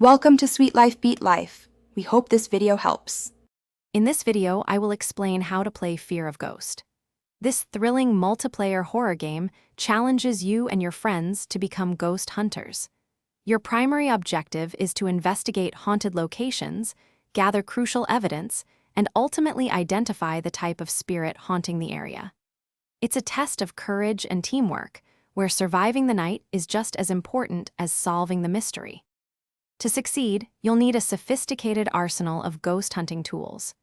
Welcome to Sweet Life Beat Life. We hope this video helps. In this video, I will explain how to play Fear of Ghost. This thrilling multiplayer horror game challenges you and your friends to become ghost hunters. Your primary objective is to investigate haunted locations, gather crucial evidence, and ultimately identify the type of spirit haunting the area. It's a test of courage and teamwork, where surviving the night is just as important as solving the mystery. To succeed, you'll need a sophisticated arsenal of ghost hunting tools.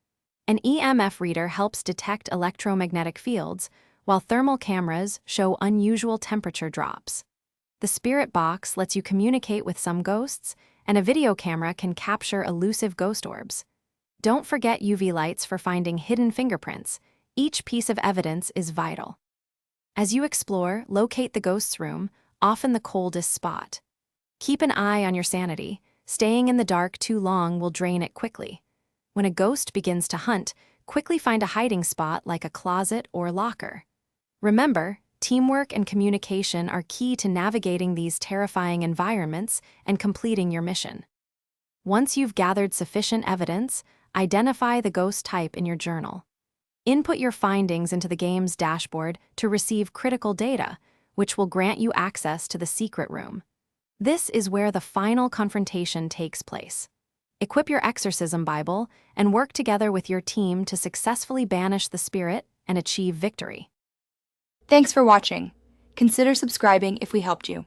An EMF reader helps detect electromagnetic fields, while thermal cameras show unusual temperature drops. The spirit box lets you communicate with some ghosts, and a video camera can capture elusive ghost orbs. Don't forget UV lights for finding hidden fingerprints. Each piece of evidence is vital. As you explore, locate the ghost's room, often the coldest spot. Keep an eye on your sanity. Staying in the dark too long will drain it quickly. When a ghost begins to hunt, quickly find a hiding spot like a closet or locker. Remember, teamwork and communication are key to navigating these terrifying environments and completing your mission. Once you've gathered sufficient evidence, identify the ghost type in your journal. Input your findings into the game's dashboard to receive critical data, which will grant you access to the secret room. This is where the final confrontation takes place. Equip your exorcism Bible and work together with your team to successfully banish the spirit and achieve victory. Thanks for watching. Consider subscribing if we helped you.